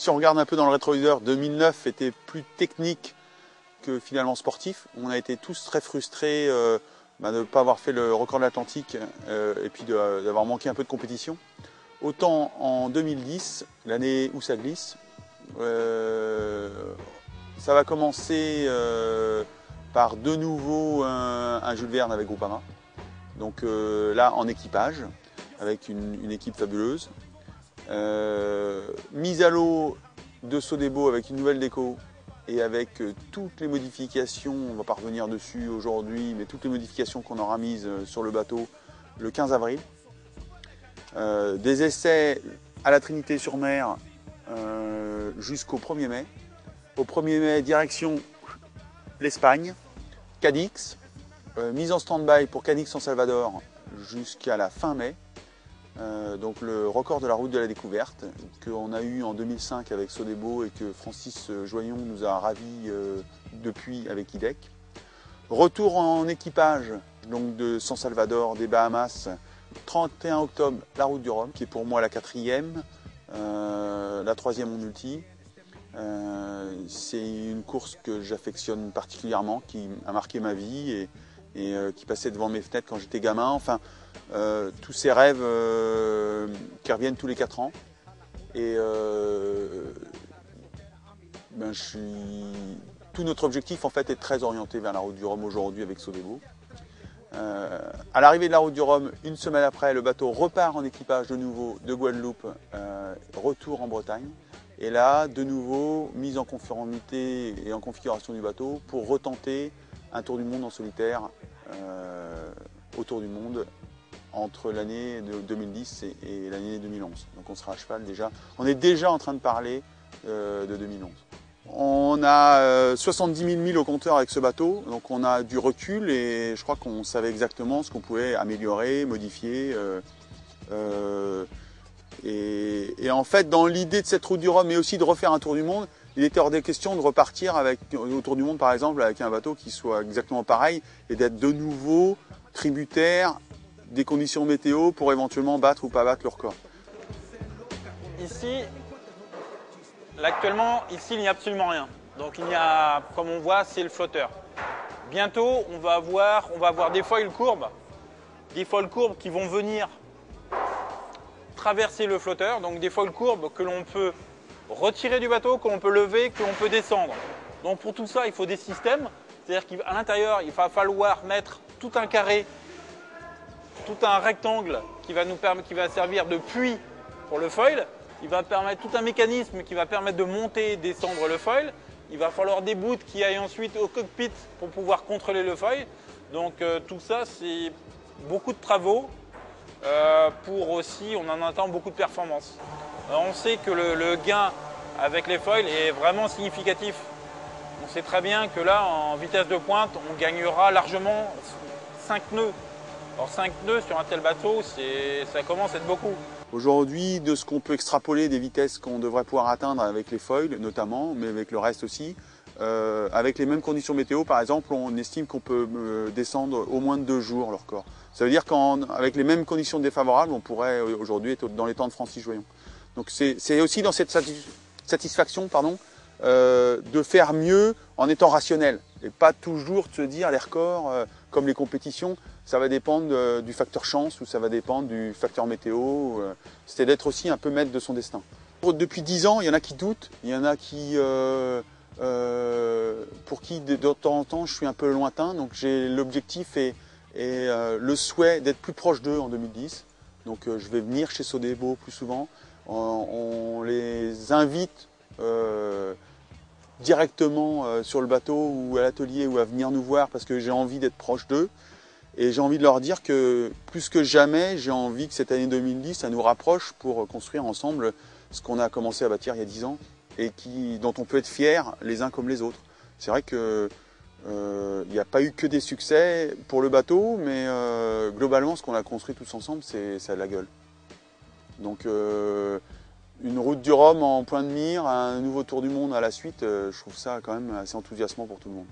si on regarde un peu dans le rétroviseur, 2009 était plus technique que finalement sportif. On a été tous très frustrés de ne pas avoir fait le record de l'Atlantique et puis d'avoir manqué un peu de compétition. Autant en 2010, l'année où ça glisse, ça va commencer par de nouveau un Jules Verne avec Groupama. Donc là en équipage, avec une équipe fabuleuse. Mise à l'eau de Sodebo avec une nouvelle déco et avec toutes les modifications, on ne va pas revenir dessus aujourd'hui, mais toutes les modifications qu'on aura mises sur le bateau le 15 avril. Des essais à la Trinité-sur-Mer jusqu'au 1er mai. Au 1er mai, direction l'Espagne, Cadix, mise en stand-by pour Cadix en Salvador jusqu'à la fin mai. Donc le record de la route de la découverte qu'on a eu en 2005 avec Sodebo et que Francis Joyon nous a ravis depuis avec IDEC. Retour en équipage donc de San Salvador, des Bahamas, 31 octobre, la route du Rhum, qui est pour moi la 4e, la 3e en multi. C'est une course que j'affectionne particulièrement, qui a marqué ma vie et qui passait devant mes fenêtres quand j'étais gamin. Enfin, tous ces rêves qui reviennent tous les 4 ans. Et tout notre objectif en fait est très orienté vers la route du Rhum aujourd'hui avec Sodebo. À l'arrivée de la route du Rhum, une semaine après, le bateau repart en équipage de nouveau de Guadeloupe, retour en Bretagne. Et là, de nouveau, mise en conformité et en configuration du bateau pour retenter un tour du monde en solitaire autour du monde entre l'année 2010 et l'année 2011. Donc on sera à cheval déjà. On est déjà en train de parler de 2011. On a 70 000 milles au compteur avec ce bateau, donc on a du recul et je crois qu'on savait exactement ce qu'on pouvait améliorer, modifier. Et en fait, dans l'idée de cette route du Rhum, mais aussi de refaire un tour du monde, il était hors des questions de repartir autour du monde, par exemple, avec un bateau qui soit exactement pareil et d'être de nouveau tributaire des conditions météo pour éventuellement battre ou pas battre le record. Ici, actuellement, ici, il n'y a absolument rien. Donc il y a, comme on voit, c'est le flotteur. Bientôt, on va avoir des foils courbes qui vont venir traverser le flotteur, donc des foils courbes que l'on peut retirer du bateau, que l'on peut lever, que l'on peut descendre. Donc pour tout ça, il faut des systèmes, c'est-à-dire qu'à l'intérieur, il va falloir mettre tout un carré, tout un rectangle qui va servir de puits pour le foil. Il va permettre tout un mécanisme qui va permettre de monter et descendre le foil. Il va falloir des bouts qui aillent ensuite au cockpit pour pouvoir contrôler le foil. Donc tout ça, c'est beaucoup de travaux. Pour aussi, on en attend beaucoup de performances. On sait que le gain avec les foils est vraiment significatif. On sait très bien que là, en vitesse de pointe, on gagnera largement 5 nœuds. Alors 5 nœuds sur un tel bateau, ça commence à être beaucoup. Aujourd'hui, de ce qu'on peut extrapoler des vitesses qu'on devrait pouvoir atteindre avec les foils notamment, mais avec le reste aussi, avec les mêmes conditions météo, par exemple, on estime qu'on peut descendre au moins de 2 jours le record. Ça veut dire qu'avec les mêmes conditions défavorables, on pourrait aujourd'hui être dans les temps de Francis Joyon. Donc c'est aussi dans cette satisfaction de faire mieux en étant rationnel et pas toujours de se dire les records comme les compétitions, ça va dépendre du facteur chance ou ça va dépendre du facteur météo. C'était d'être aussi un peu maître de son destin. Depuis 10 ans, il y en a qui doutent, il y en a qui pour qui de temps en temps je suis un peu lointain, donc j'ai l'objectif et le souhait d'être plus proche d'eux en 2010. Donc je vais venir chez Sodebo plus souvent. On les invite directement sur le bateau ou à l'atelier ou à venir nous voir parce que j'ai envie d'être proche d'eux. Et j'ai envie de leur dire que plus que jamais, j'ai envie que cette année 2010, ça nous rapproche pour construire ensemble ce qu'on a commencé à bâtir il y a 10 ans et dont on peut être fiers les uns comme les autres. C'est vrai que il n'y a pas eu que des succès pour le bateau, mais globalement, ce qu'on a construit tous ensemble, ça a de la gueule. Donc une route du Rhum en point de mire, un nouveau tour du monde à la suite, je trouve ça quand même assez enthousiasmant pour tout le monde.